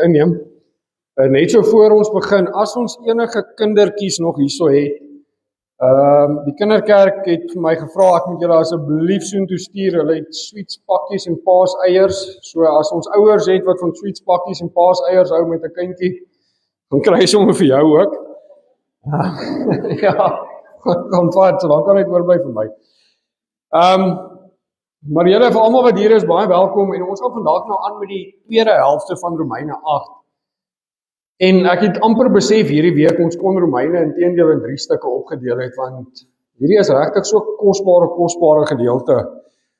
inneem. Net so voor ons begin, as ons enige kindertjies nog hierso het, die kinderkerk het vir my gevra, ek moet julle asseblief soontoe stuur, hulle het sweets pakkies en paaseiers, so as ons ouers het wat van sweets pakkies en paaseiers hou met 'n kindjie, dan kry jy sommer vir jou ook. Ja, kan vat, so dan kan dit oorbly vir my. Maar julle vir almal wat hier is, baie welkom, en ons gaan vandag nou aan met die tweede helfte van Romeine 8. En ek het amper besef hierdie week, ons kon Romeine inteendeel in 3 stukke opgedeel het, want hierdie is regtig so kosbare gedeelte,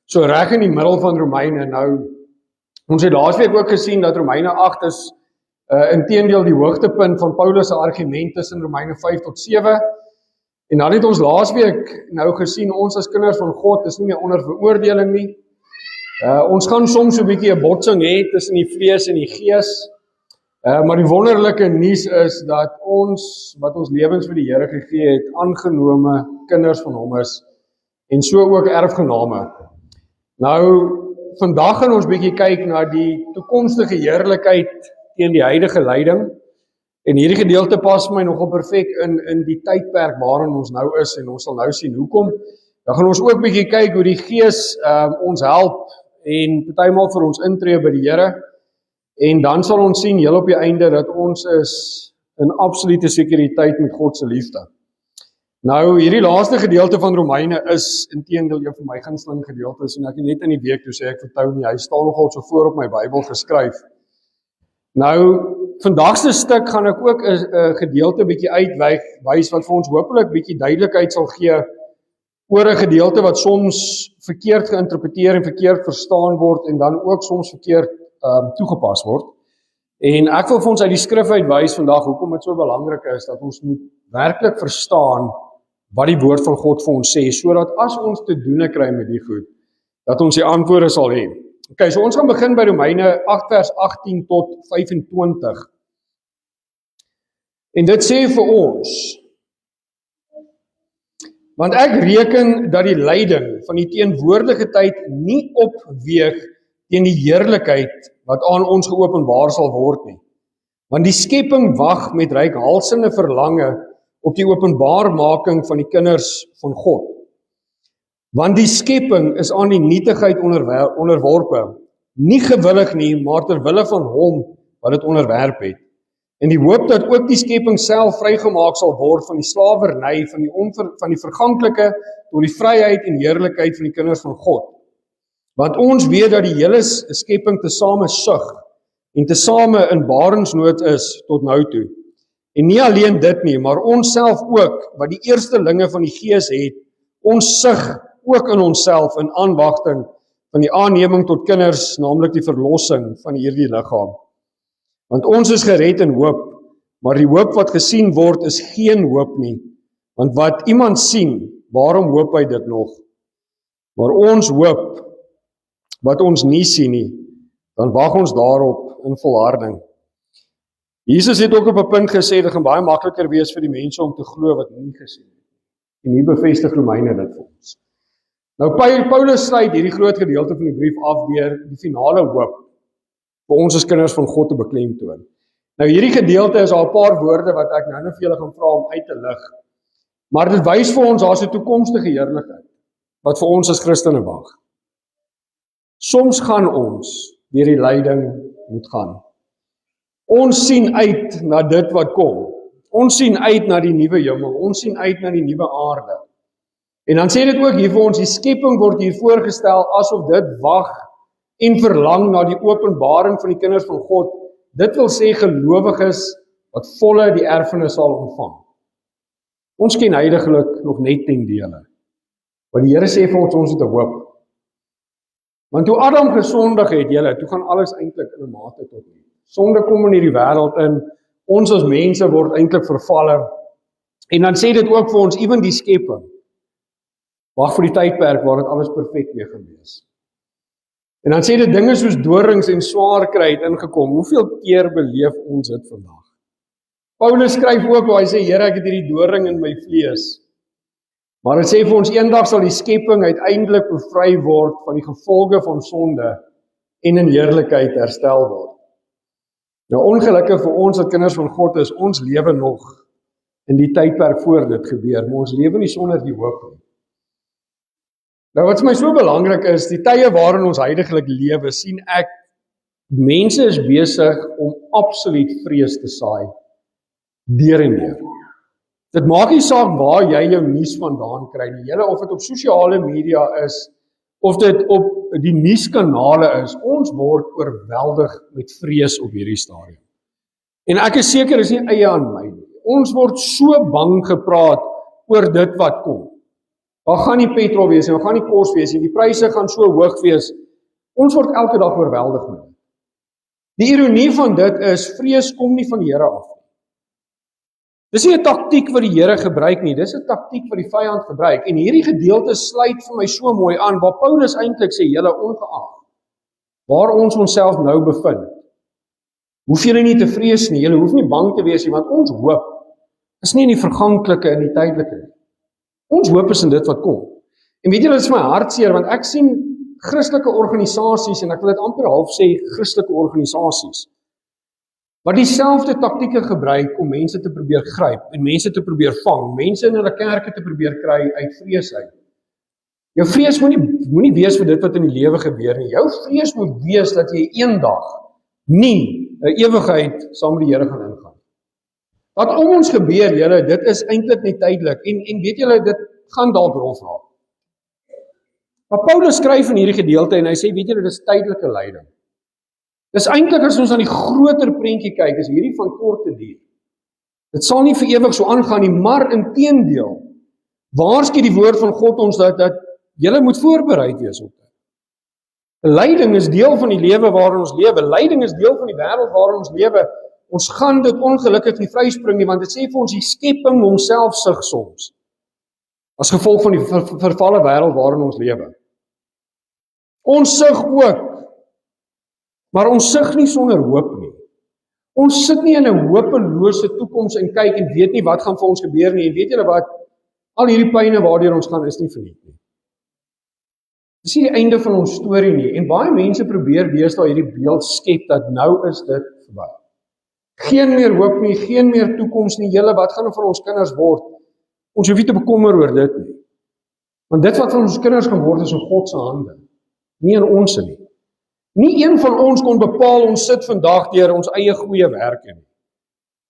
so reg in die middel van Romeine. Nou, ons het laasweek ook gesien dat Romeine 8 is inteendeel die hoogtepunt van Paulus se argument tussen Romeine 5 tot 7, en dan het ons laasweek nou gesien, ons as kinders van God is nie meer onder veroordeling nie. Ons gaan soms so 'n bietjie 'n botsing hê tussen die vlees en die gees, maar die wonderlike nuus is dat ons, wat ons lewens vir die Here gegee het, aangenome kinders van hom is, en so ook erfgename. Nou, vandag gaan ons bietjie kyk na die toekomstige heerlikheid teen die huidige lyding, en hierdie gedeelte pas my nogal perfek in die tydperk waarin ons nou is, en ons sal nou sien hoekom. Dan gaan ons ook bietjie kyk hoe die Gees ons help, en partymal vir ons intree by die Here, en dan sal ons sien heel op die einde dat ons is in absolute sekuriteit met God se liefde. Nou, hierdie laaste gedeelte van Romeine is inteendeel een van my gunsteling gedeeltes, en ek het net in die week toe sê ek vertrou nie, hy staan nogal so voor op my Bybel geskryf. Nou, vandagse stuk gaan ek ook 'n gedeelte bietjie uitwys wat vir ons hopelik bietjie duidelikheid sal gee oor 'n gedeelte wat soms verkeerd geïnterpreteer en verkeerd verstaan word, en dan ook soms verkeerd toegepas word. En ek wil vir ons uit die skrif uitwys vandag hoekom dit so belangrik is dat ons moet werklik verstaan wat die woord van God vir ons sê, sodat as ons te doen kry met die goed, dat ons die antwoorde sal hê. Okay, so ons gaan begin by Romeine 8 vers 18 tot 25. En dit sê vir ons, want ek reken dat die lyding van die teenwoordige tyd nie opweeg teen die heerlikheid wat aan ons geopenbaar sal word nie. Want die skepping wag met reikhalsende verlange op die openbaarmaking van die kinders van God. Want die skepping is aan die nietigheid onderworpe, nie gewillig nie, maar ter wille van hom wat dit onderwerp het. En die hoop dat ook die skepping self vrygemaak sal word van die slawerny, van die verganklike, tot die vryheid en heerlikheid van die kinders van God. Want ons weet dat die hele skepping tesame sug en tesame in barensnood is tot nou toe. En nie alleen dit nie, maar ons self ook, wat die eerstelinge van die Gees het, ons sug ook in onsself in aanwagting van die aanneming tot kinders, naamlik die verlossing van hierdie liggaam. Want ons is gered in hoop, maar die hoop wat gesien word is geen hoop nie. Want wat iemand sien, waarom hoop hy dit nog? Maar ons hoop wat ons nie sien nie, dan wag ons daarop in volharding. Jesus het ook op 'n punt gesê, dit gaan baie makliker wees vir die mense om te glo wat nie gesien het. En hier bevestig Romeine dit vir ons. Nou, Paulus sluit hierdie groot gedeelte van die brief af deur die finale hoop vir ons as kinders van God te beklemtoon. Nou, hierdie gedeelte is al 'n paar woorde wat ek nou vir julle gaan vra om uit te lig. Maar dit wys vir ons daar's 'n toekomstige heerlikheid wat vir ons as Christene wag. Soms gaan ons deur die lyding moet gaan. Ons sien uit na dit wat kom. Ons sien uit na die nuwe hemel. Ons sien uit na die nuwe aarde. En dan sê dit ook hier vir ons, die skepping word hier voorgestel asof dit wag en verlang na die openbaring van die kinders van God. Dit wil sê gelowiges wat volle die erfenis sal ontvang. Ons ken heiliglik nog net ten dele. Want die Here sê vir ons het 'n hoop. Want toe Adam gesondig het, toe gaan alles eintlik in 'n mate tot nie. Sonde kom in hierdie wêreld in, ons as mense word eintlik vervalle. En dan sê dit ook vir ons, ewen die skepping wag vir die tydperk waar dit alles perfek weer gaan wees. En dan sê dit dinge soos dorings en swaar kry het ingekom. Hoeveel keer beleef ons dit vandag? Paulus skryf ook waar hy sê, Here, ek het hierdie doring in my vlees. Maar dit sê vir ons, eendag sal die skepping uiteindelik bevry word van die gevolge van sonde en in heerlikheid herstel word. Nou ongelukkig vir ons wat kinders van God is, ons lewe nog in die tydperk voor dit gebeur, maar ons lewe nie sonder die hoop nie. Nou wat vir my so belangrik is, die tye waarin ons huidigelik lewe, sien ek, mense is besig om absoluut vrees te saai, deur en deur. Dit maak nie saak waar jy jou nuus vandaan kry nie, of dit op sosiale media is, of dit op die nuuskanale is, ons word oorweldig met vrees op hierdie stadium. En ek is seker, is nie eie aan my nie. Ons word so bang gepraat oor dit wat kom. Waar gaan die petrol wees, en waar gaan die kos wees, en die pryse gaan so hoog wees. Ons word elke dag oorweldig met dit. Die ironie van dit is, vrees kom nie van die Here af. Dis nie 'n taktiek wat die Here gebruik nie, dis 'n taktiek wat die vyand gebruik. En hierdie gedeelte sluit vir my so mooi aan, waar Paulus eintlik sê, julle ongeag, waar ons onsself nou bevind, hoef julle nie te vrees nie, julle hoef nie bang te wees nie, want ons hoop is nie in die verganklike en die tydelike nie. Ons hoop is in dit wat kom. En weet julle, dit is my hartseer, want ek sien Christelike organisasies, en ek wil dit amper half sê, Christelike organisasies, wat dieselfde taktieke gebruik om mense te probeer gryp, en mense te probeer vang, mense in hulle kerke te probeer kry uit vrees uit. Jou vrees moenie wees vir dit wat in die lewe gebeur nie. Jou vrees moet wees dat jy eendag nie 'n ewigheid saam met die Here gaan ingaan. Wat om ons gebeur, julle, dit is eintlik net tydelik, en weet julle, dit gaan dalk rof raak. Maar Paulus skryf in hierdie gedeelte, en hy sê, weet julle, dit is tydelike lyding. Dis eintlik, as ons aan die groter prentjie kyk, is hierdie van korte duur. Dit sal nie vir ewig so aangaan nie, maar inteendeel, waarsku die woord van God ons dat julle moet voorbereid wees op dit. Lyding is deel van die lewe waarin ons lewe. Lyding is deel van die wêreld waarin ons lewe. Ons gaan dit ongelukkig nie vryspring nie, want dit sê vir ons die skepping homself sug soms, as gevolg van die vervalle wêreld waarin ons lewe. Ons sug ook, maar ons sug nie sonder hoop nie. Ons sit nie in 'n hopelose toekoms en kyk en weet nie wat gaan vir ons gebeur nie. En weet julle wat? Al hierdie pyne waardeur ons gaan is nie verniet nie. Dis nie die einde van ons storie nie. En baie mense probeer deesdae hierdie beeld skep dat nou is dit verby. Geen meer hoop nie, geen meer toekoms nie. Julle, wat gaan van ons kinders word? Ons hoef nie te bekommer oor dit nie. Want dit wat van ons kinders gaan word is in God se hande, nie in ons nie. Nie een van ons kon bepaal ons sit vandag deur ons eie goeie werke nie.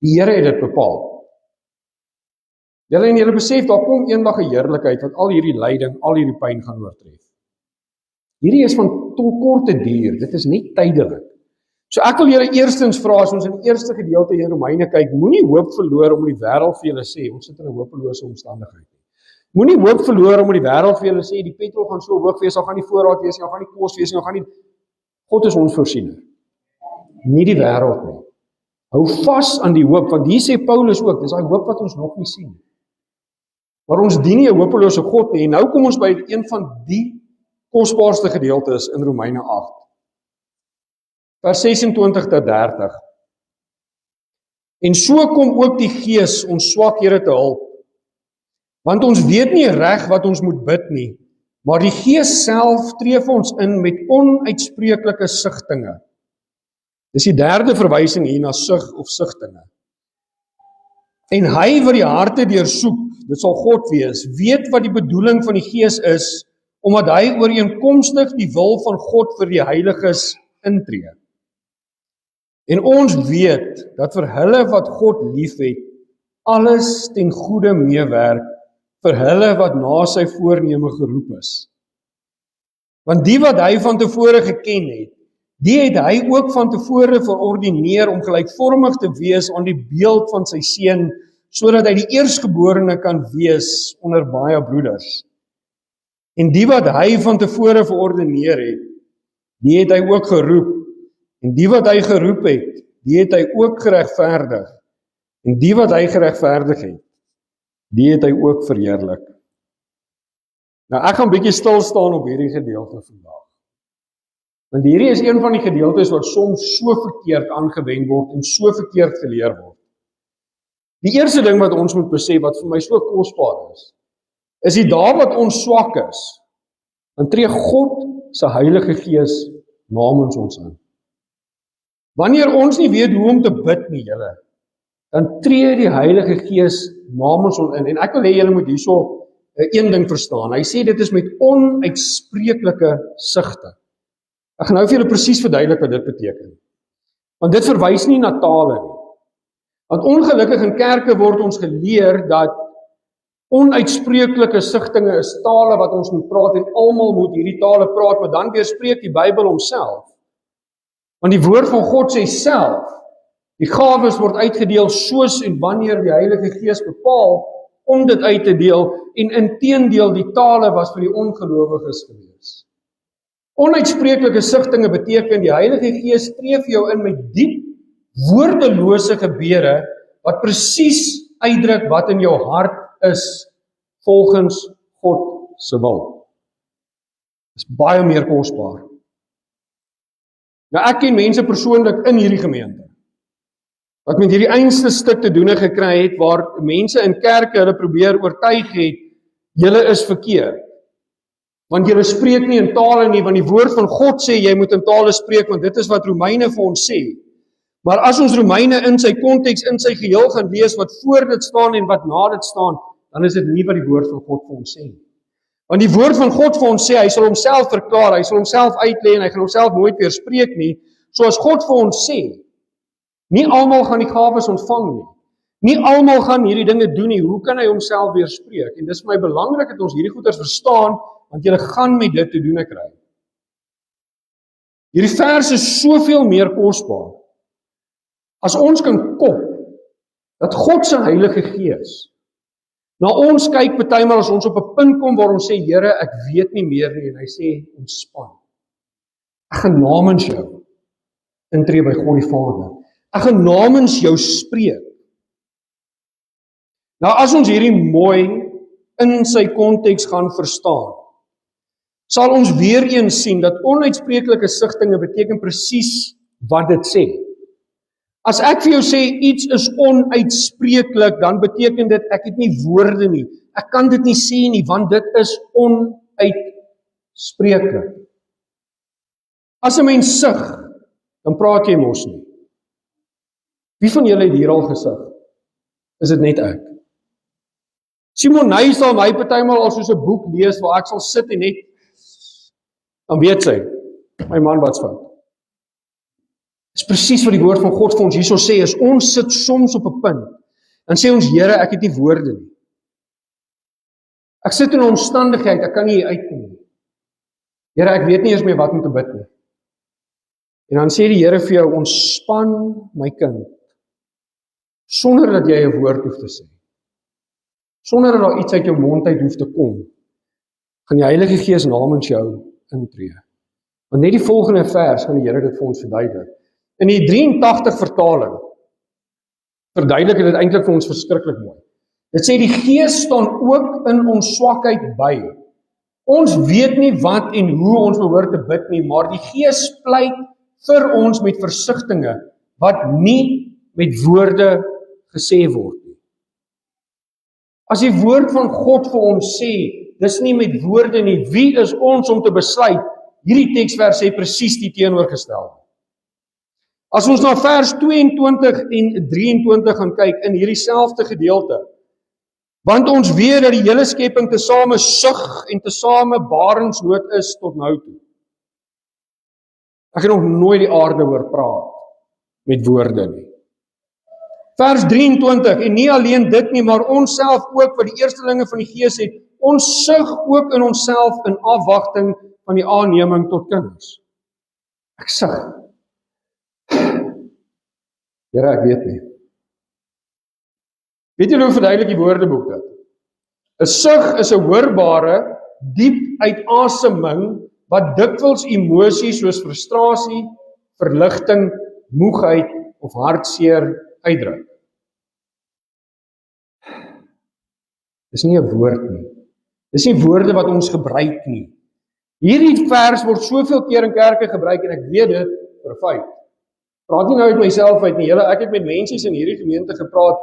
Die Here het dit bepaal. Julle besef, daar kom eendag 'n heerlikheid wat al hierdie lyding, al hierdie pyn gaan oortref. Hierdie is van korte duur, dit is nie tydelik. So ek wil julle eerstens vra, as ons in die eerste gedeelte in Romeine kyk, moenie hoop verloor om die wêreld vir julle sê, ons sit in 'n hopelose omstandigheid. Moenie hoop verloor om die wêreld vir julle sê, die petrol gaan so hoog wees, daar gaan nie voorraad wees, daar gaan nie kos wees, daar gaan nie. God is ons voorsiener, nie die wêreld nie. Hou vas aan die hoop, want hier sê Paulus ook, dis daai hoop wat ons nog nie sien. Maar ons dien nie 'n hopelose God nie, en nou kom ons by een van die kosbaarste gedeeltes in Romeine 8. Vers 26 tot 30. En so kom ook die Gees ons swakhede te hulp, want ons weet nie reg wat ons moet bid nie, maar die Gees self tree vir ons in met onuitspreeklike sigtinge. Dis die derde verwysing hier na sug of sigtinge. En hy wat die harte deursoek, dit sal God wees, weet wat die bedoeling van die Gees is, omdat hy ooreenkomstig die wil van God vir die heiliges intree. En ons weet dat vir hulle wat God liefhet, alles ten goeie meewerk vir hulle wat na sy voorneme geroep is. Want die wat hy van tevore geken het, die het hy ook van tevore verordineer om gelykvormig te wees aan die beeld van sy seun, sodat hy die eerstgeborene kan wees onder baie broeders. En die wat hy van tevore verordineer het, die het hy ook geroep. En die wat hy geroep het, die het hy ook geregverdig. En die wat hy geregverdig het, die het hy ook verheerlik. Nou ek gaan bietjie stil staan op hierdie gedeelte vandag. Want hierdie is een van die gedeeltes wat soms so verkeerd aangewend word en so verkeerd geleer word. Die eerste ding wat ons moet besef, wat vir my so kosbaar is die dae wat ons swak is, dan tree God se Heilige Gees namens ons in. Wanneer ons nie weet hoe om te bid nie, julle, dan tree die Heilige Gees namens ons in. En ek wil hê julle moet hierso een ding verstaan. Hy sê dit is met onuitspreeklike sigte. Ek gaan nou vir julle presies verduidelik wat dit beteken. Want dit verwys nie na tale nie. Want ongelukkig in kerke word ons geleer dat onuitspreeklike sigtinge is tale wat ons moet praat en almal moet hierdie tale praat, maar dan weerspreek die Bybel homself. Want die woord van God sê self, die gawes word uitgedeel soos en wanneer die Heilige Gees bepaal om dit uit te deel, en inteendeel die tale was vir die ongelowiges gewees. Onuitspreeklike sigtinge beteken die Heilige Gees tree vir jou in met diep, woordelose gebede, wat presies uitdruk wat in jou hart is, volgens God se wil. Dit is baie meer kosbaar. Nou ek ken mense persoonlik in hierdie gemeente, wat met hierdie einste stuk te doen gekry het, waar mense in kerke hulle probeer oortuig het, julle is verkeerd. Want julle spreek nie in tale nie, want die woord van God sê, jy moet in tale spreek, want dit is wat Romeine vir ons sê. Maar as ons Romeine in sy konteks, in sy geheel gaan lees, wat voor dit staan en wat na dit staan, dan is dit nie wat die woord van God vir ons sê. Want die woord van God vir ons sê, hy sal homself verklaar, hy sal homself uitlê en hy gaan homself nooit weer spreek nie, soos God vir ons sê. Nie almal gaan die gawes ontvang nie. Nie almal gaan hierdie dinge doen nie. Hoe kan hy homself weer spreek? En dis vir my belangrik dat ons hierdie goeders verstaan, want julle gaan met dit te doen kry. Hierdie vers is soveel meer kosbaar. As ons kan kop, dat God se Heilige Gees na ons kyk partymal as ons op 'n punt kom waar ons sê, Here, ek weet nie meer nie, en hy sê, ontspan. Ek gaan namens jou intree by God die Vader. Ek gaan namens jou spreek. Nou as ons hierdie mooi in sy konteks gaan verstaan, sal ons weer eens sien dat onuitspreeklike sigtinge beteken presies wat dit sê. As ek vir jou sê iets is onuitspreeklik, dan beteken dit ek het nie woorde nie. Ek kan dit nie sê nie, want dit is onuitspreeklik. As 'n mens sug, dan praat jy mos nie. Wie van julle het hier al gesug? Is dit net ek? Simon Ney sal my partymal al soos 'n boek lees waar ek sal sit en net, dan weet sy, my man wat's fout. Dit is presies wat die woord van God vir ons hierso sê, is ons sit soms op 'n punt, dan sê ons, Here, ek het nie woorde nie. Ek sit in 'n omstandigheid, ek kan nie hier uitkom nie. Here, ek weet nie eers meer wat om te bid nie. En dan sê die Here vir jou, ontspan my kind, sonder dat jy 'n woord hoef te sê. Sonder dat daar iets uit jou mond uit hoef te kom, gaan die Heilige Gees namens jou intree. Want net die volgende vers gaan die Here dit vir ons verduidelik. In die 83 vertaling verduidelik dit eintlik vir ons verskriklik mooi. Dit sê die Gees staan ook in ons swakheid by. Ons weet nie wat en hoe ons behoort te bid nie, maar die Gees pleit vir ons met versigtinge wat nie met woorde gesê word nie. As die woord van God vir ons sê, dis nie met woorde nie, wie is ons om te besluit? Hierdie teksvers sê presies die teenoorgestelde. As ons na vers 22 en 23 gaan kyk in hierdie selfde gedeelte, want ons weet dat die hele skepping tesame sug en tesame barensnood is tot nou toe. Ek het nog nooit die aarde hoor praat met woorde nie. Vers 23, en nie alleen dit nie, maar ons self ook, wat die eerstelinge van die Gees het, ons sug ook in onsself in afwagting van die aanneming tot kinders. Ek sug. Here, ek weet nie. Weet julle hoe verduidelik die Woordeboek dit? 'n Sug is 'n hoorbare, diep uitaseming wat dikwels emosies soos frustrasie, verligting, moegheid of hartseer uitdruk. Dis nie 'n woord nie. Dis nie woorde wat ons gebruik nie. Hierdie vers word soveel keer in kerke gebruik en ek weet dit vir 'n feit. Praat nie nou uit myself uit nie. Ek het met mense in hierdie gemeente gepraat,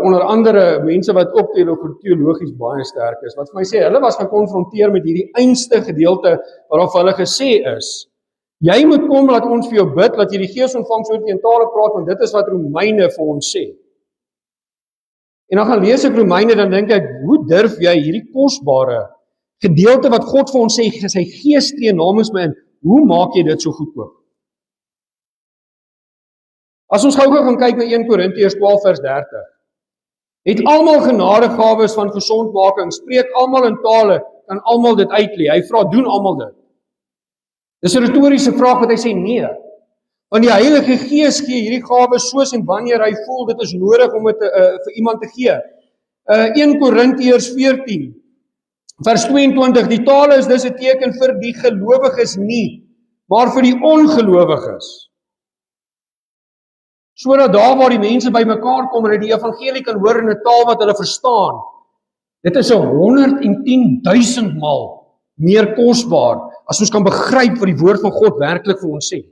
onder andere mense wat ook teologies baie sterk is, wat vir my sê, hulle was gekonfronteer met hierdie einste gedeelte waarop hulle gesê is, Jy moet kom, laat ons vir jou bid, laat jy die Gees ontvang, sodat jy in tale praat, want dit is wat Romeine vir ons sê. En dan gaan lees ek Romeine, dan dink ek, hoe durf jy hierdie kosbare gedeelte wat God vir ons sê, sy Gees tree namens my in, hoe maak jy dit so goedkoop? As ons gou gaan kyk na 1 Korintiërs 12 vers 30, het almal genadegawes van gesondmaking, spreek almal in tale, kan almal dit uitlei. Hy vra, doen almal dit? Dis 'n retoriese vraag wat hy sê nee. Want die Heilige Gees gee hierdie gawes soos en wanneer hy voel dit is nodig om dit vir iemand te gee. 1 Korintiërs 14 vers 22, die tale is dis 'n teken vir die gelowiges nie, maar vir die ongelowiges. Sodat daar waar die mense by mekaar kom en die evangelie kan hoor in 'n taal wat hulle verstaan, dit is 110.000 maal meer kosbaar as ons kan begryp wat die woord van God werklik vir ons sê.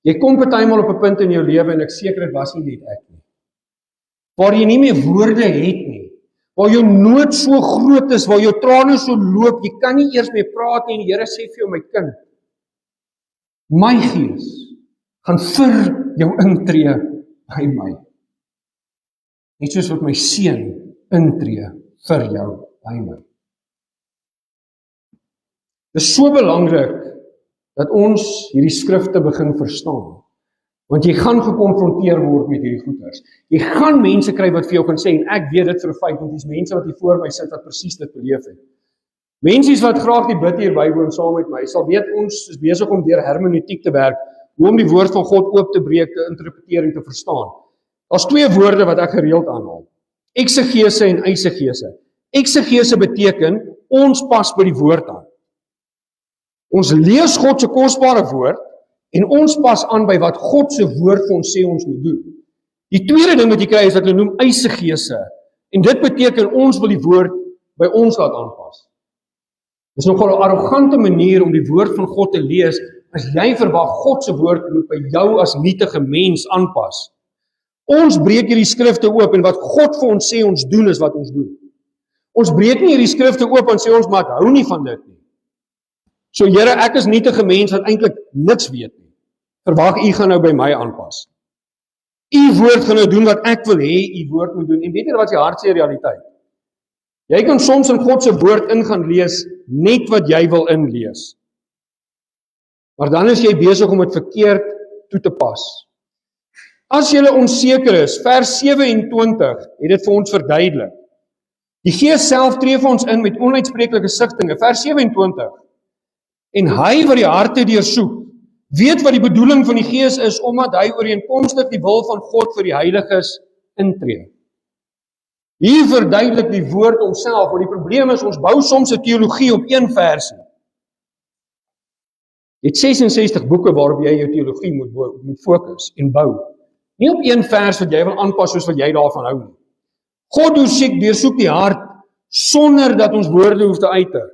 Jy kom partymal op 'n punt in jou lewe en ek seker dit was nie net ek nie, waar jy nie meer woorde het nie, waar jou nood so groot is, waar jou trane so loop, jy kan nie eers meer praat nie en die Here sê vir jou, my kind, my Gees gaan vir jou intree by my. Net soos wat my seun intree vir jou by my. Dit is so belangrik dat ons hierdie skrifte begin verstaan. Want jy gaan gekonfronteer word met hierdie goeders. Jy gaan mense kry wat vir jou gaan sê, en ek weet dit vir 'n feit, want dis mense wat hier voor my sit wat presies dit beleef het. Mense wat graag die bid hier bywoon saam met my, sal weet ons is besig om deur hermeneutiek te werk, hoe om die woord van God oop te breek, te interpreteer en te verstaan. Daar's 2 woorde wat ek gereeld aanhaal. Eksegese en eisegese. Eksegese beteken, ons pas by die woord aan. Ons lees God se kosbare woord, en ons pas aan by wat God se woord vir ons sê ons moet doen. Die tweede ding wat jy kry is wat hulle noem eisegese, en dit beteken ons wil die woord by ons laat aanpas. Dis nogal 'n arrogante manier om die woord van God te lees, as jy verwag God se woord moet by jou as nietige mens aanpas. Ons breek hierdie skrifte oop en wat God vir ons sê ons doen is wat ons doen. Ons breek nie hierdie skrifte oop en sê ons maar hou nie van dit nie. So Here, ek is nietige mens wat eintlik niks weet nie. Verwag u gaan nou by my aanpas. U woord gaan nou doen wat ek wil hê u woord moet doen. En weet jy wat die hartseer realiteit? Jy kan soms in God se woord ingaan lees net wat jy wil inlees. Maar dan is jy besig om dit verkeerd toe te pas. As jy onseker is, vers 27 het dit vir ons verduidelik. Die Gees self tree vir ons in met onuitspreeklike sigtinge, vers 27. En hy wat die harte deursoek, weet wat die bedoeling van die Gees is, omdat hy ooreenkomstig die wil van God vir die heiliges intree. Hier verduidelik die woord homself, want die probleem is, ons bou soms 'n teologie op een versie. Jy het 66 boeke waarop jy jou teologie moet fokus en bou. Nie op een vers wat jy wil aanpas soos wat jy daarvan hou nie. God deursoek die hart sonder dat ons woorde hoef te uiter.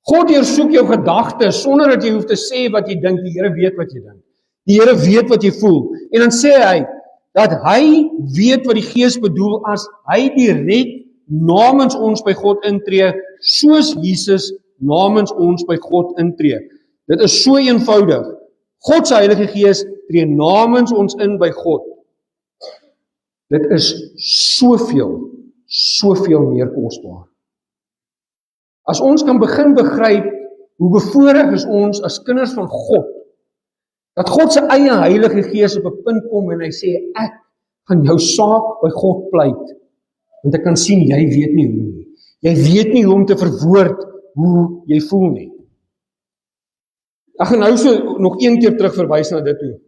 God deursoek jou gedagtes sonder dat jy hoef te sê wat jy dink. Die Here weet wat jy dink. Die Here weet wat jy voel. En dan sê hy dat hy weet wat die Gees bedoel as hy direk namens ons by God intree, soos Jesus namens ons by God intree. Dit is so eenvoudig. God se Heilige Gees tree namens ons in by God. Dit is soveel meer kosbaar. As ons kan begin begryp hoe bevoorreg is ons as kinders van God, dat God se eie Heilige Gees op 'n punt kom en hy sê, ek gaan jou saak by God pleit, want ek kan sien, jy weet nie hoe nie. Jy weet nie hoe om te verwoord hoe jy voel nie. Ek gaan nou so nog een keer terug verwys na dit toe.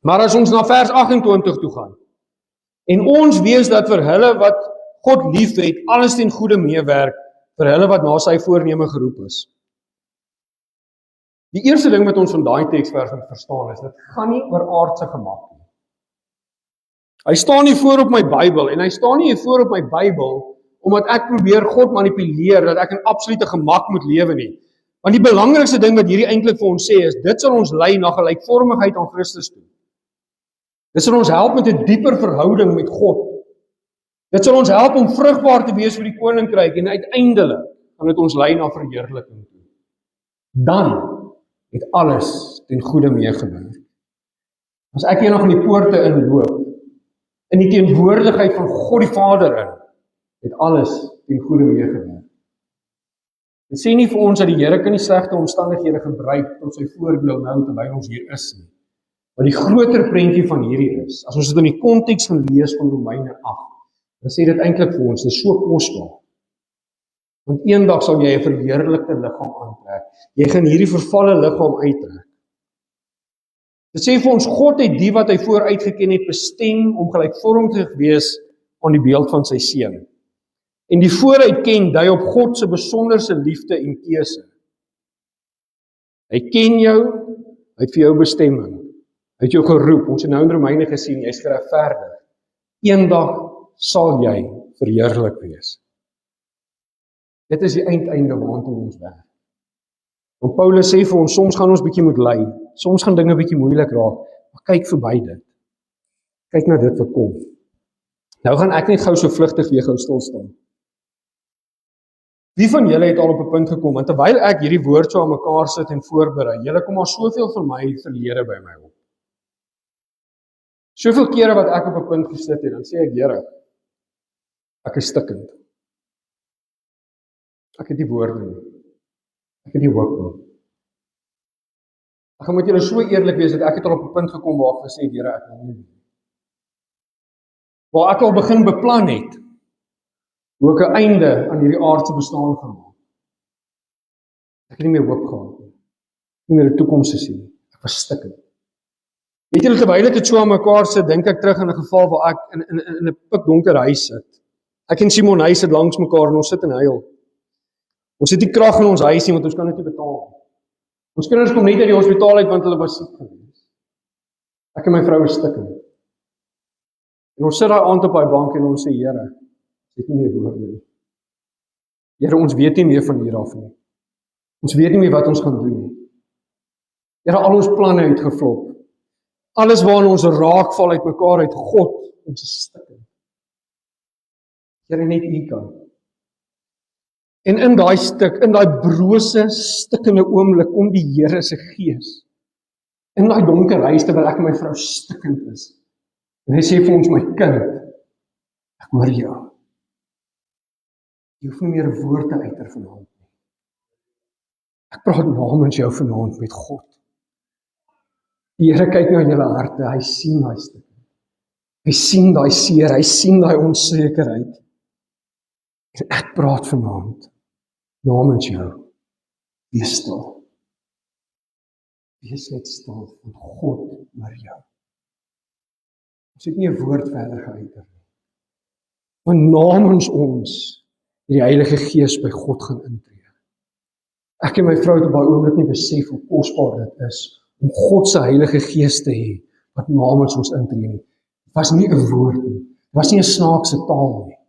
Maar as ons na vers 28 toe gaan, en ons weet dat vir hulle wat God liefhet, alles ten goeie meewerk, vir hulle wat na sy voorneme geroep is. Die eerste ding wat ons van daai teksvers moet verstaan is, dit gaan nie oor aardse gemak nie. Hy staan nie voor op my Bybel, en hy staan nie voor op my Bybel, omdat ek probeer God manipuleer, dat ek in absolute gemak moet lewe nie. Want die belangrikste ding wat hierdie eintlik vir ons sê is, dit sal ons lei na gelykvormigheid aan Christus toe. Dit sal ons help met 'n dieper verhouding met God. Dit sal ons help om vrugbaar te wees vir die koninkryk, en uiteindelik gaan dit ons lei na verheerliking toe. dan het alles ten goeie meegewerk. As ek hier nog in die poorte inloop, in die teenwoordigheid van God die Vader in, het alles ten goeie meegewerk. Dit sê nie vir ons dat die Here kan die slegte omstandighede gebruik tot sy voordeel nou terwyl ons hier is nie. Maar die groter prentjie van hierdie is, as ons dit in die konteks gaan lees van Romeine 8, dan sê dit eintlik vir ons, dit is so kosbaar. Want eendag sal jy 'n verheerlikte liggaam aantrek. Jy gaan hierdie vervalle liggaam uittrek. Dit sê vir ons, God het die wat hy vooruitgeken het bestem om gelykvormig te wees aan die beeld van sy seun. En die vooruitken dui op God se besonderse liefde en keuse. Hy ken jou, hy het vir jou bestemming. Hy het jou geroep, ons het nou in Romeine gesien, jy is geregverdig. Eendag sal jy verheerlik wees. Dit is die eindeinde waartoe ons werk. Want Paulus sê vir ons, soms gaan ons bietjie moet ly, soms gaan dinge bietjie moeilik raak, maar kyk verby dit. Kyk na dit wat kom. Nou gaan ek net gou so vlugtig weer gou stil staan. Wie van julle het al op 'n punt gekom, en terwyl ek hierdie woord so aan mekaar sit en voorberei, julle kom maar soveel van my verlede by my op. Soveel kere wat ek op 'n punt gesit het, dan sê ek, Here, ek is stikkend. Ek het die woorde nie. Ek het die hoop nie. Ek gaan met julle so eerlik wees, dat ek het al op 'n punt gekom waar ek gesê het, Here, ek wil nie. Waar ek al begin beplan het, hoe ek 'n einde aan hierdie aardse bestaan gaan maak. Ek het nie meer hoop gehad nie. Nie meer 'n toekoms gesien nie. Ek was stikkend. Weet julle, terwyl ek dit so aan mekaar sit, dink ek terug aan 'n geval waar ek in 'n pikdonker huis sit. Ek en Simon huis sit langs mekaar en ons sit en huil. Ons het nie krag in ons huis nie, want ons kan dit nie betaal nie. Ons kinders kom net uit die hospitaal uit, want hulle was siek gewees. Ek en my vrou is stikkend. En ons sit daai aand op daai bank en ons sê, Here, ons het nie meer woorde nie. Here, ons weet nie meer van hier af nie. Ons weet nie meer wat ons gaan doen nie. Here, al ons planne het geflop. Alles waarna ons raakval uit mekaar uit God, ons is stikkend. Here, net U kan. En in daai stuk, in daai brose, stikkende oomblik, kom die Here se Gees. In daai donker huis, terwyl ek en my vrou stikkend is. En hy sê vir ons, my kind, ek hoor jou. Jy hoef nie meer woorde uiter vanaand nie. Ek praat namens jou vanaand met God. Die Here kyk na julle harte, hy sien daai stukke. Hy sien daai seer, hy sien daai onsekerheid. En ek praat vanaand namens jou. Wees stil. Wees net stil van God oor jou. Ons het nie 'n woord verder geuiter nie. Maar namens ons die Heilige Gees by God gaan intree. Ek en my vrou het op daai oomblik nie besef hoe kosbaar dit is om God se Heilige Gees te hê wat namens ons intree nie. Dit was nie 'n woord nie. Dit was nie 'n snaakse taal nie.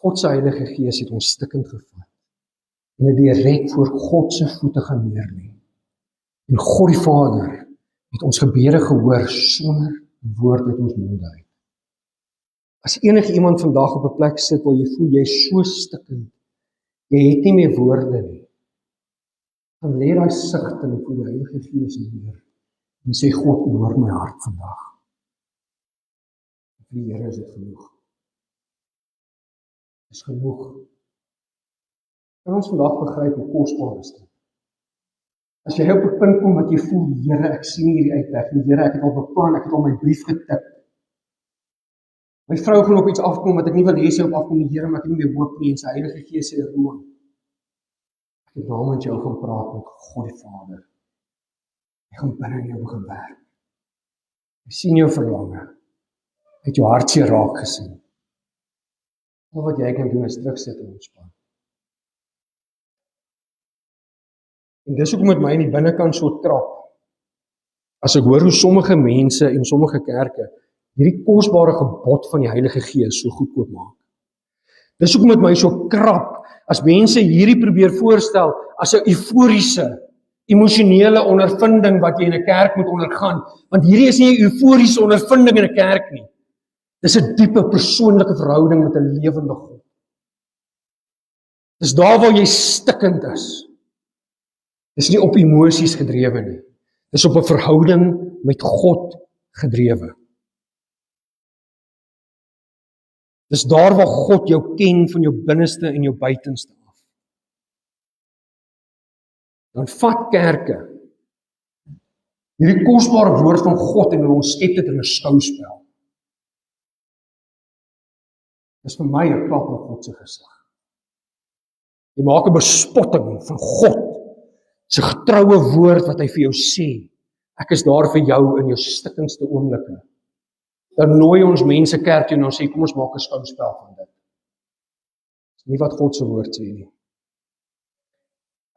God se Heilige Gees het ons stikkend gevat en dit direk voor God se voete gaan neerlê. En God die Vader het ons gebede gehoor sonder woord uit ons mond uit. As enige iemand vandag op 'n plek sit waar jy voel jy is so stikkend, jy het nie meer woorde nie, dan lê daai sigting voor die Heilige Gees neer en sê, God, hoor my hart vandag. Vir die Here is dit genoeg. Is genoeg. Kan ons vandag begryp hoe kosbaar is dit? As jy op 'n punt kom wat jy voel, Here, ek sien hierdie uitweg, Here, ek het al beplan, ek het al my brief getip. My vrou gaan op iets afkom wat ek nie wil hê sy op afkom, Here, maar ek het nie meer hoop nie, en sy Heilige Gees sê, Roman, ek het namens jou gaan praat met God die Vader. Hy gaan binne in jou begin werk. Hy sien jou verlange. Hy het jou hartseer raak gesien. Al wat jy kan doen is terugsit en ontspan. En dis hoekom met my in die binnekant so trap. As ek hoor hoe sommige mense en sommige kerke hierdie kosbare gebod van die Heilige Gees so goedkoop maak. Dis hoekom met my so krap, as mense hierdie probeer voorstel as 'n euforiese, emosionele ondervinding wat jy in 'n kerk moet ondergaan, want hierdie is nie 'n euforiese ondervinding in 'n kerk nie. Dis 'n diepe persoonlike verhouding met 'n lewende God. Dis daar waar jy stikkend is. Dis nie op emosies gedrewe nie. Dis op 'n verhouding met God gedrewe. Dis daar waar God jou ken van jou binneste en jou buitenste af. Dan vat kerke hierdie kosbare woord van God en ons skep dit in 'n skouspel. Dis vir my 'n klap op God se gesig. Jy maak 'n bespotting van God se getroue woord wat hy vir jou sê. Ek is daar vir jou in jou stikkendste oomblikke. Dan nooi ons mense kerk toe en ons sê kom ons maak 'n skouspel van dit. Dis nie wat God se woord sê nie.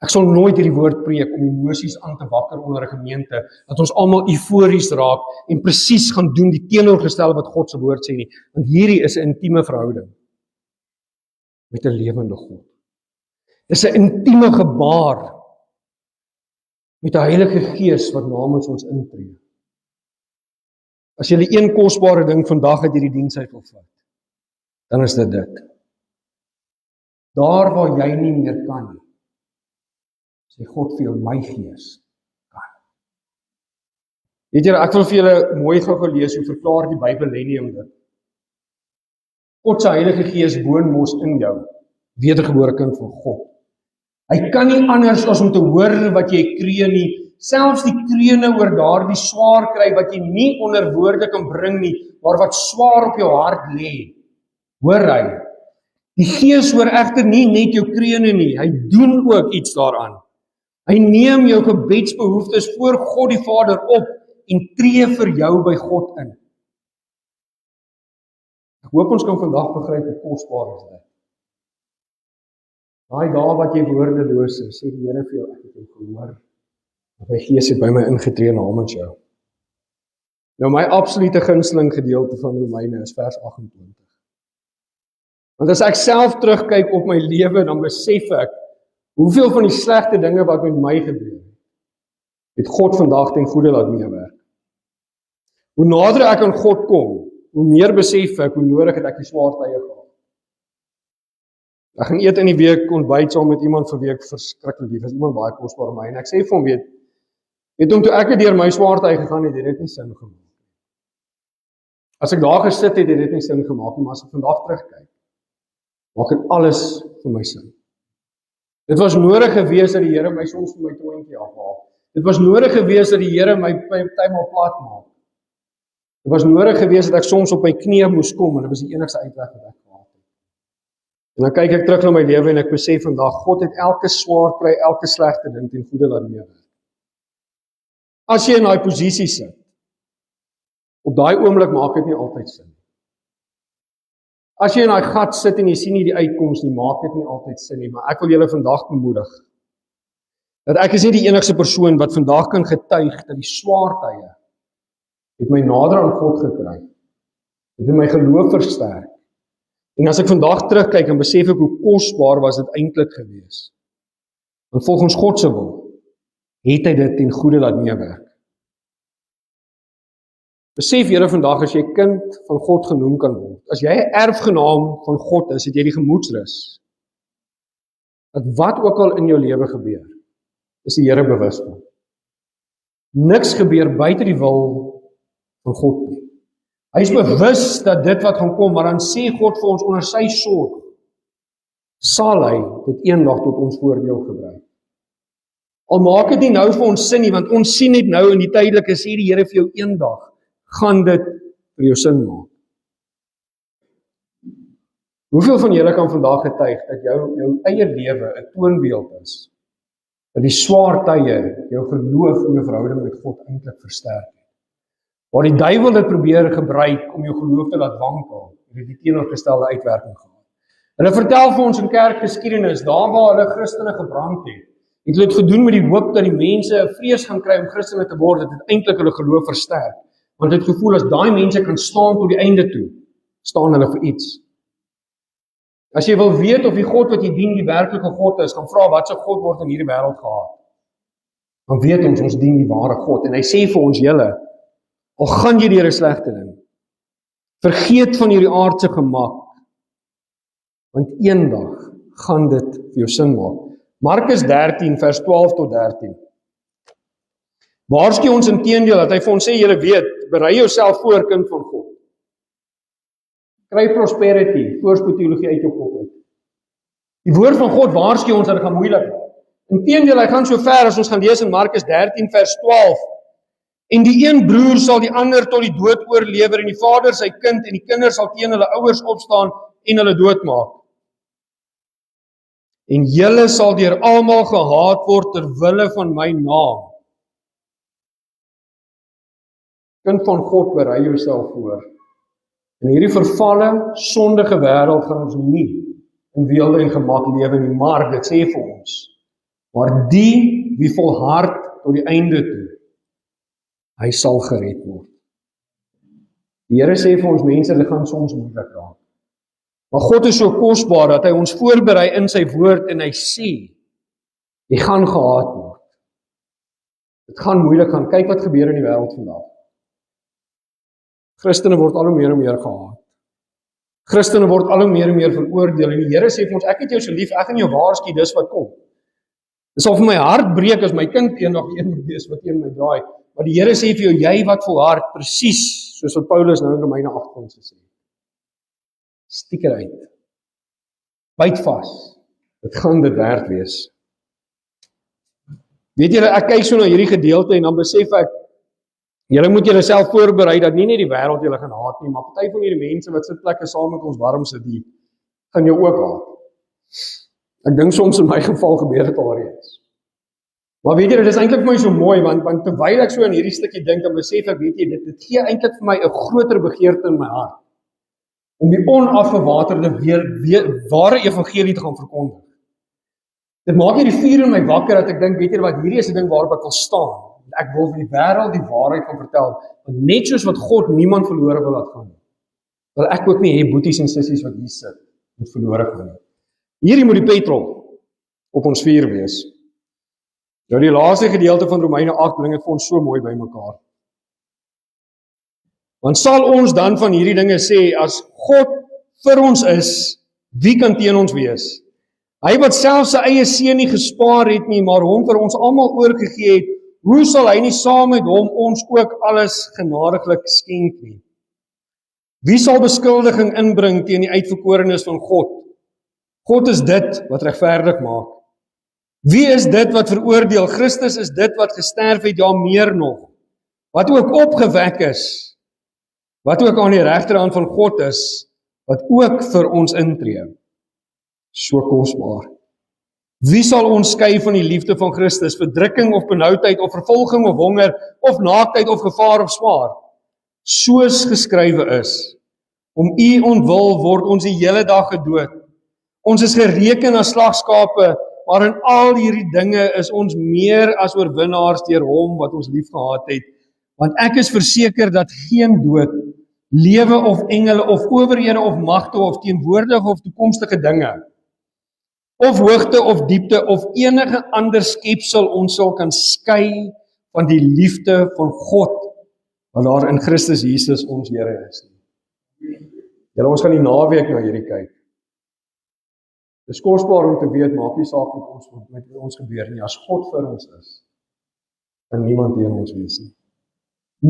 Ek sal nooit hierdie woord preek om emosies aan te wakker onder 'n gemeente, dat ons almal eufories raak en presies gaan doen die teenoorgestelde wat God se woord sê nie, want hierdie is 'n intieme verhouding met 'n lewende God. Dis 'n intieme gebaar met 'n Heilige Gees wat namens ons intree. As jy een kosbare ding vandag uit hierdie diens uit wil vat, dan is dit dit. Daar waar jy nie meer kan nie, sê God vir jou, my Gees kan. Weet julle, ek wil vir julle mooi gou lees hoe verklaar die Bybel Lennium dit. God se Heilige Gees woon mos in jou, wedergebore kind van God. Hy kan nie anders as om te hoor wat jy kreun nie, selfs die kreune oor daardie swaar kry wat jy nie onder woorde kan bring nie, maar wat swaar op jou hart lê. Hoor hy. Die Gees hoor egter nie net jou kreune nie, hy doen ook iets daaraan. Hy neem jou gebedsbehoeftes voor God die Vader op en tree vir jou by God in. Ek hoop ons kan vandag begryp hoe kosbaar is dit. Daai dae wat jy woordeloos is, sê die Here vir jou, ek het jou gehoor. My Gees het by my ingetree namens jou. Nou my absolute gunsteling gedeelte van Romeine is vers 28. Want as ek self terugkyk op my lewe, dan besef ek hoeveel van die slegte dinge wat met my gebeur het God vandag ten goeie laat meewerk. Hoe nader ek aan God kom, hoe meer besef ek hoe nodig het ek die swaar tye gehad. Ek gaan eet in die week ontbyt saam met iemand vir wie ek verskriklik lief is, iemand baie kosbaar vir my, en ek sê vir hom, weet om toe ek deur my swaar tye gegaan het, dit nie sin gemaak. As ek daar gesit het, dit nie sin gemaak nie, maar as ek vandag terugkyk, maak dit alles vir my sin. Dit was nodig gewees dat die Here my soms vir my troontjie afhaal. Dit was nodig gewees dat die Here my partymal plat maak. Dit was nodig gewees dat ek soms op my knieë moes kom, en dit was die enigste uitweg wat ek gehad het. En dan kyk ek terug na my lewe en ek besef vandag, God het elke swaar kry, elke slegte ding ten goeie laat meewerk. As jy in daai posisie sit, op daai oomblik maak dit nie altyd sin. As jy in daai gat sit en jy sien nie die uitkoms nie, maak dit nie altyd sin nie, maar ek wil julle vandag bemoedig, dat ek is nie die enigste persoon wat vandag kan getuig dat die swaar tye het my nader aan God gekry, het my geloof versterk, en as ek vandag terugkyk en besef ek hoe kosbaar was dit eintlik gewees, want volgens God se wil, het hy dit ten goeie laat meewerk. Besef julle vandag, as jy kind van God genoem kan word, as jy 'n erfgenaam van God is, het jy die gemoedsrus, dat wat ook al in jou lewe gebeur, is die Here bewus van. Niks gebeur buite die wil van God nie. Hy is bewus dat dit wat gaan kom, maar dan sê God vir ons onder sy sorg, sal hy dit eendag tot ons voordeel gebruik. Al maak dit nie nou vir ons sin nie, want ons sien net nou in die tydelike, sê die Here vir jou eendag, gaan dit vir jou sin maak. Hoeveel van julle kan vandag getuig dat jou eie lewe 'n toonbeeld is, dat die swaar tye jou geloof en jou verhouding met God eintlik versterk het? Waar die duiwel dit probeer gebruik om jou geloof te laat wankel, het die teenoorgestelde uitwerking gehad. Hulle vertel vir ons in kerkgeskiedenis, daar waar hulle Christene gebrand het hulle het gedoen met die hoop dat die mense 'n vrees gaan kry om Christene te word, dit het eintlik hulle geloof versterk. Want het gevoel as daai mense kan staan tot die einde toe, staan hulle vir iets. As jy wil weet of die God wat jy dien die werklike God is, gaan vra wat se God word in hierdie wêreld gehad. Dan weet ons dien die ware God. En hy sê vir ons, julle, al gaan jy deur 'n slegte ding, vergeet van hierdie aardse gemak, want eendag gaan dit vir jou sin maak. Markus 13 vers 12 tot 13. Waarsku ons inteendeel dat hy vir ons sê, julle weet, berei jouself voor, kind van God. Kry prosperity, voorspoed teologie uit jou kop uit. Die woord van God waarsku ons dat dit gaan moeilik word. Inteendeel, hy gaan so ver as ons gaan lees in Markus 13 vers 12. En die een broer sal die ander tot die dood oorlewer, en die vader sy kind, en die kinders sal teen hulle ouers opstaan en hulle doodmaak. En julle sal deur almal gehaat word ter wille van my naam. Kind van God, berei jouself voor. In hierdie vervalle, sondige wêreld gaan ons nie in weelde en gemak lewe nie, maar dit sê vir ons, maar die wie volhard tot die einde toe, hy sal gered word. Die Here sê vir ons mense, dit gaan soms moeilik raak. Maar God is so kosbaar dat hy ons voorberei in sy woord en hy sê, jy gaan gehaat word. Dit gaan moeilik gaan. Kyk wat gebeur in die wêreld vandag. Christene word al hoe meer en meer gehaat. Christene word al hoe meer en meer veroordeel. En die Here sê vir ons, ek het jou so lief, ek gaan jou waarsku, dis wat kom. Dit sal vir my hart breek as my kind eendag een moet wees wat teen my draai. Maar die Here sê vir jou, jy wat volhard, presies soos wat Paulus nou in Romeine 8 ons gesê. Stiek eruit. Byt vas. Dit gaan dit werd wees. Weet julle, ek kyk so na hierdie gedeelte en dan besef ek, julle moet julleself voorberei dat nie net die wêreld julle gaan haat nie, maar party van hierdie mense wat sitplekke saam met ons warm sit, die gaan jou ook haat. Ek dink soms in my geval gebeur dit alreeds. Maar weet julle, dit is eintlik vir my so mooi, want terwyl ek so in hierdie stukkie dink, dan besef ek, weet jy, dit gee eintlik vir my 'n groter begeerte in my hart, om die onafgewaterde ware evangelie te gaan verkondig. Dit maak hierdie vuur in my wakker, dat ek dink, weet jy wat, hierdie is 'n ding waarop ek wil staan. Ek wil vir die wêreld die waarheid gaan vertel, want net soos wat God niemand verlore wil laat gaan, wil ek ook nie hê boeties en sissies wat hier sit, moet verlore gaan. Hierdie moet die petrol op ons vuur wees. Nou die laaste gedeelte van Romeine 8 bring dit vir ons so mooi bymekaar. Want sal ons dan van hierdie dinge sê, as God vir ons is, wie kan teen ons wees? Hy wat self sy eie seun nie gespaar het nie, maar hom vir ons almal oorgegee het, hoe sal hy nie saam met hom ons ook alles genadiglik skenk nie? Wie sal beskuldiging inbring teen die uitverkorenes van God? God is dit wat regverdig maak. Wie is dit wat veroordeel? Christus is dit wat gesterf het, ja meer nog. Wat ook opgewek is, wat ook aan die regterhand van God is, wat ook vir ons intree. So kosbaar. Wie sal ons skei van die liefde van Christus? Verdrukking of benoudheid of vervolging of honger of naaktheid of gevaar of swaar? Soos geskrywe is, om u ontwil word ons die hele dag gedood. Ons is gereken as slagskape, maar in al hierdie dinge is ons meer as oorwinnaars deur hom wat ons lief gehad het. Want ek is verseker dat geen dood, lewe of engele of owerhede of magte of teenwoordige of toekomstige dinge, of hoogte of diepte of enige ander skepsel ons sal kan skei van die liefde van God, wat daar in Christus Jesus ons Here is. Julle, ons gaan die naweek na hierdie kyk. Dit is kosbaar om te weet, maak nie saak met ons gebeur nie. As God vir ons is, kan niemand teen ons wees nie.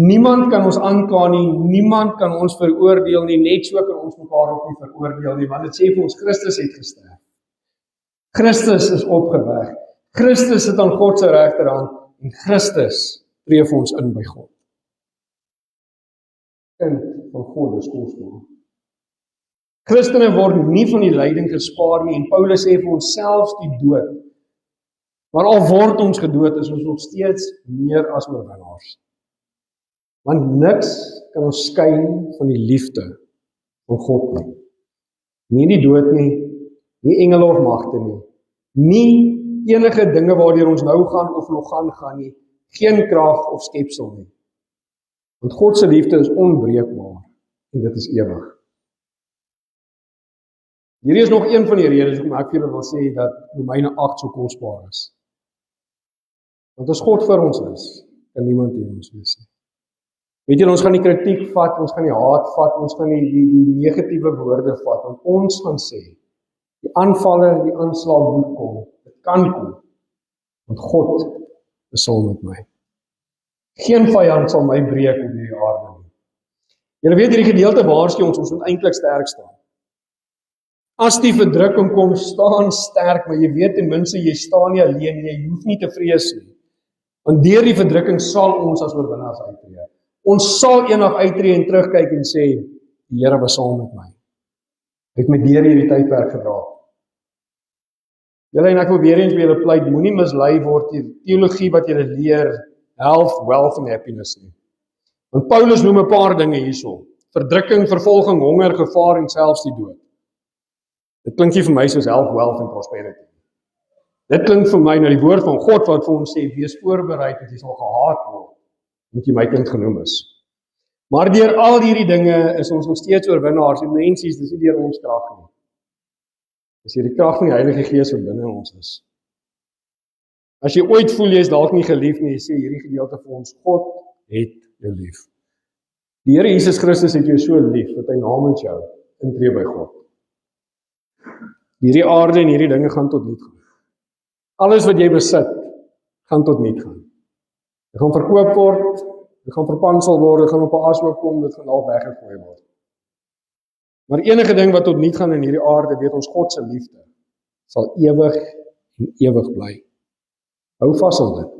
Niemand kan ons aankla nie, niemand kan ons veroordeel nie, net so kan ons mekaar ook nie veroordeel nie, want dit sê vir ons, Christus het gesterf. Christus is opgewek. Christus sit aan God se regterhand en Christus tree vir ons in by God. Kind van God is kosbaar. Christene word nie van die lyding gespaar nie en Paulus sê vir ons selfs die dood. Maar al word ons gedood, is ons nog steeds meer as oorwinnaars. Want niks kan ons skei van die liefde van God nie. Nie die dood nie, nie engele of magte nie, nie enige dinge waardeur ons nou gaan of nog gaan nie, geen krag of skepsel nie. Want God se liefde is onbreekbaar en dit is ewig. Hierdie is nog een van die redes hoekom ek vir julle wil sê dat Romeine 8 so kosbaar is. Want as God vir ons is, kan niemand teen ons wees nie. Weet julle, ons gaan die kritiek vat, ons gaan die haat vat, ons gaan die negatiewe woorde vat, want ons gaan sê, die aanvalle, die aanslag moet kom, dit kan kom, want God is saam met my. Geen vyand sal my breek op hierdie aarde nie. Julle weet hierdie gedeelte waarsku ons moet eintlik sterk staan. As die verdrukking kom, staan sterk, maar jy weet ten minste jy staan nie alleen, jy hoef nie te vrees nie. Want deur die verdrukking sal ons as oorwinnaars uittreë. Ons sal eendag uittreë en terugkyk en sê, die Here was saam met my. Hy het my deur hierdie tydperk gedra. Julle en ek wil weer eens by julle pleit, moenie mislei word die teologie wat julle leer, health, wealth en happiness nie. Want Paulus noem 'n paar dinge hierso. Verdrukking, vervolging, honger, gevaar en selfs die dood. Dit klink nie vir my soos health, wealth en prosperity. Dit klink vir my na die woord van God wat vir ons sê, wees voorberei dat jy sal gehaat word, moet jy my kind genoem is. Maar deur al hierdie dinge is ons nog steeds oorwinnaars en mensies, dis nie deur ons krag nie. Dis deur die krag van die Heilige Gees wat binne ons is. As jy ooit voel jy is dalk nie geliefd nie, sê hierdie gedeelte vir ons, God het jou lief. Die Here Jesus Christus het jou so lief, dat hy namens jou intree by God. Hierdie aarde en hierdie dinge gaan tot niet gaan. Alles wat jy besit, gaan tot niet gaan. Dit gaan verkoop word, dit gaan verpansel word, dit gaan op 'n ashoop kom, dit gaan al weggegooi word. Maar enige ding wat tot niet gaan in hierdie aarde, weet ons God se liefde, sal ewig en ewig bly. Hou vas aan dit.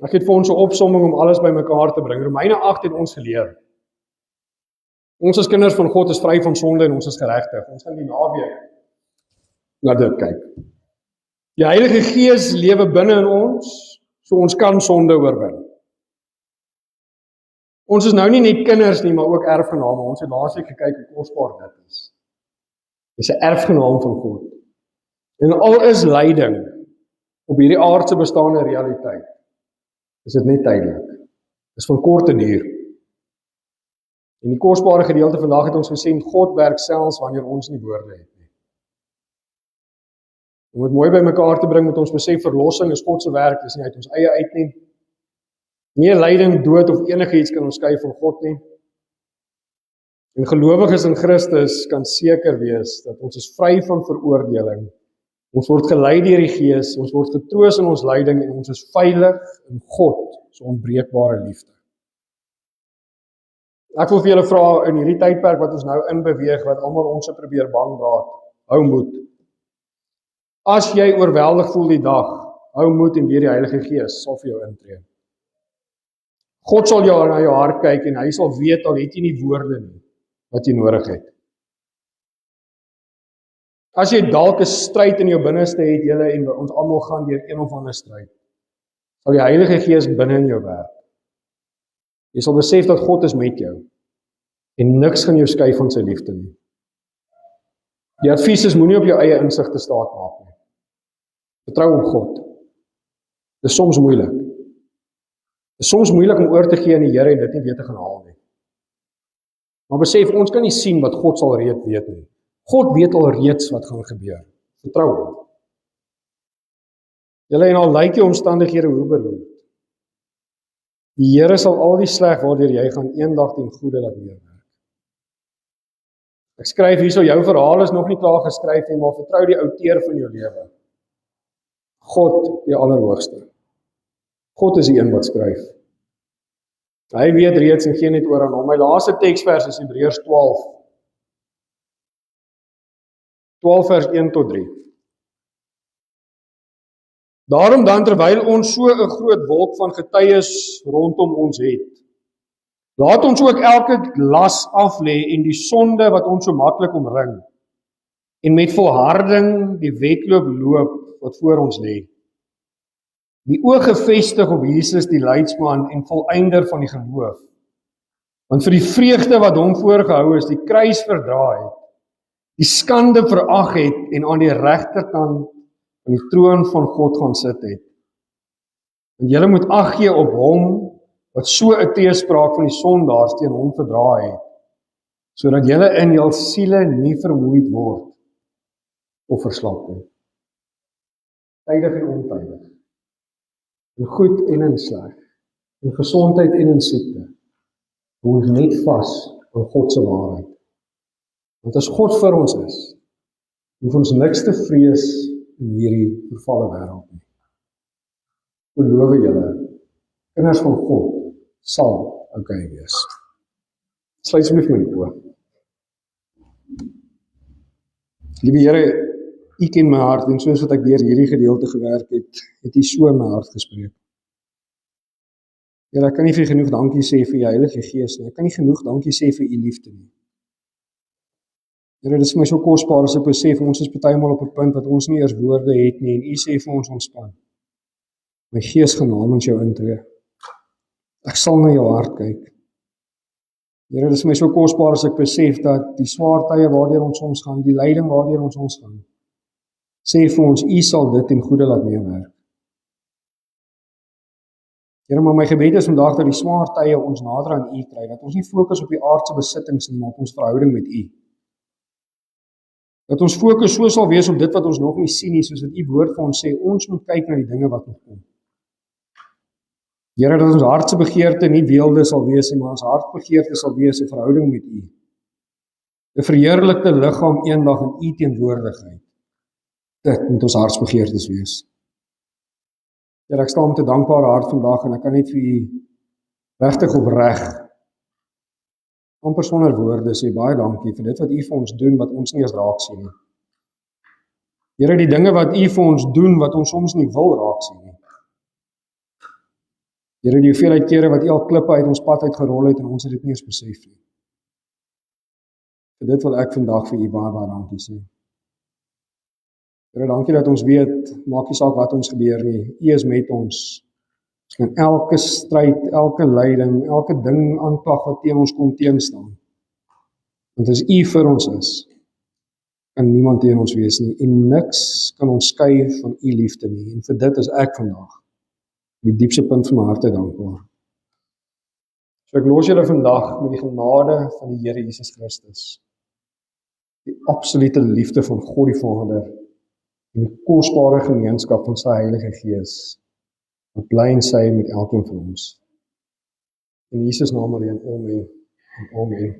Ek het vir ons 'n opsomming om alles bymekaar te bring. Romeine 8 het ons geleer. Ons as kinders van God is vry van sonde en ons is geregtig. Ons gaan die naweek na dit kyk. Die Heilige Gees lewe binne in ons, so ons kan sonde oorwin. Ons is nou nie net kinders nie, maar ook erfgename. Ons het laasweek gekyk hoe kosbaar dit is. Dis 'n erfgenaam van God. En al is lyding op hierdie aardse bestaande realiteit, is dit net tydelik. Dis van korte duur. En die kosbare gedeelte vandag het ons gesien, God werk selfs wanneer ons nie woorde het nie. Om dit mooi by mekaar te bring, moet ons besef, verlossing is God se werk, dis nie uit ons eie uit nie. Nie lyding, dood of enigiets kan ons skei van God nie. En gelowiges in Christus kan seker wees dat ons is vry van veroordeling. Ons word gelei deur die Gees, ons word getroos in ons lyding en ons is veilig in God se onbreekbare liefde. Ek wil vir julle vra in hierdie tydperk wat ons nou inbeweeg, wat almal ons probeer bang raak, hou moed. As jy oorweldig voel die dag, hou moed en deur die Heilige Gees sal vir jou intree. God sal jou na jou hart kyk en hy sal weet al het jy nie woorde nie wat jy nodig het. As jy dalk 'n stryd in jou binneste het, julle en ons almal gaan deur een of ander stryd, sal die Heilige Gees binne in jou werk. Jy sal besef dat God is met jou en niks gaan jou skei van sy liefde nie. Die advies is moenie op jou eie insig te staat maak nie. Vertrou op God. Dit is soms moeilik. Dit is soms moeilik om oor te gee aan die Here en dit nie weer te gaan haal nie. Maar besef, ons kan nie sien wat God sal reeds weet nie. God weet al reeds wat gaan gebeur. Vertrou hom. Julle en al lyk die omstandighede hoe beroerd. Die Here sal al die sleg waardeur jy gaan eendag ten goeie laat meewerk. Ek skryf hierso, jou verhaal is nog nie klaar geskryf nie, maar vertrou die outeur van jou lewe. God, die Allerhoogste. God is die een wat skryf. Hy weet reeds en gee net oor aan hom. My laaste teksvers is Hebreërs 12 vers 1 tot 3. Daarom dan, terwyl ons so 'n groot wolk van getuies rondom ons het, laat ons ook elke las aflê en die sonde wat ons so maklik omring, en met volharding die wedloop loop wat voor ons lê. Die oog gefestig op Jesus, die leidsman en voleinder van die geloof. Want vir die vreugde wat hom voorgehou is, die kruis verdra het, die skande verag het en aan die regterkant van die troon van God gaan sit het. En julle moet ag gee op hom wat so 'n teespraak van die sondaars teen hom verdra het, sodat julle in jul siele nie vermoeid word of verslap nie. Tydig en ontydig, in goed en in sleg, in gesondheid en in siekte, hou ons net vas aan God se waarheid. Want as God vir ons is, hoef ons niks te vrees in hierdie vervalle wêreld nie. Beloof julle, kinders van God sal okay wees. Sluit asseblief my oë. Liewe Here, U ken my hart en soos wat ek deur hierdie gedeelte gewerk het U so in my hart gespreek. Here, ek kan nie vir genoeg dankie sê vir U Heilige Gees nie. Ek kan nie genoeg dankie sê vir U liefde nie. Here, dit is vir my so kosbaar as ek besef, ons is partymal op 'n punt wat ons nie eers woorde het nie en U sê vir ons ontspan. My Gees gaan namens jou intree. Ek sal na jou hart kyk. Here, dit is vir my so kosbaar as ek besef dat die swaar tye waardeur ons soms gaan, die lyding waardeur ons gaan, sê vir ons, U sal dit ten goeie laat meewerk. Here, maar my gebed is vandag dat die swaar tye ons nader aan U kry, dat ons nie fokus op die aardse besittings nie, maar op ons verhouding met U. Dat ons fokus so sal wees op dit wat ons nog nie sien nie, soos wat U woord vir ons sê, ons moet kyk na die dinge wat nog kom. Here, dat ons hartse begeerte nie weelde sal wees, maar ons hartbegeerte sal wees 'n verhouding met U. 'n verheerlikte liggaam eendag in U teenwoordigheid. Dit moet ons hartsbegeertes wees. Here, ek staan met 'n dankbare hart vandag en ek kan net vir U regtig opreg, amper sonder woorde sê baie dankie vir dit wat U vir ons doen wat ons nie eens raak sien nie. Here, die dinge wat U vir ons doen wat ons soms nie wil raak sien nie. Here, die hoeveelheid kere wat U al klippe uit ons pad uitgerol het en ons het dit nie eens besef nie. Vir dit wil ek vandag vir U baie dankie sê. Here, dankie dat ons weet, maak nie saak wat ons gebeur nie, U is met ons. Ons kan elke stryd, elke lyding, elke ding aanklag wat teen ons kom teenstaan. Want as U vir ons is, kan niemand teen ons wees nie en niks kan ons skei van U liefde nie. En vir dit is ek vandag die diepste punt van my hart dankbaar. So ek los julle vandag met die genade van die Here Jesus Christus, die absolute liefde van God die Vader en die kosbare gemeenskap van sy Heilige Gees, wat bly en sy met elkeen van ons. In Jesus naam alleen, amen en amen.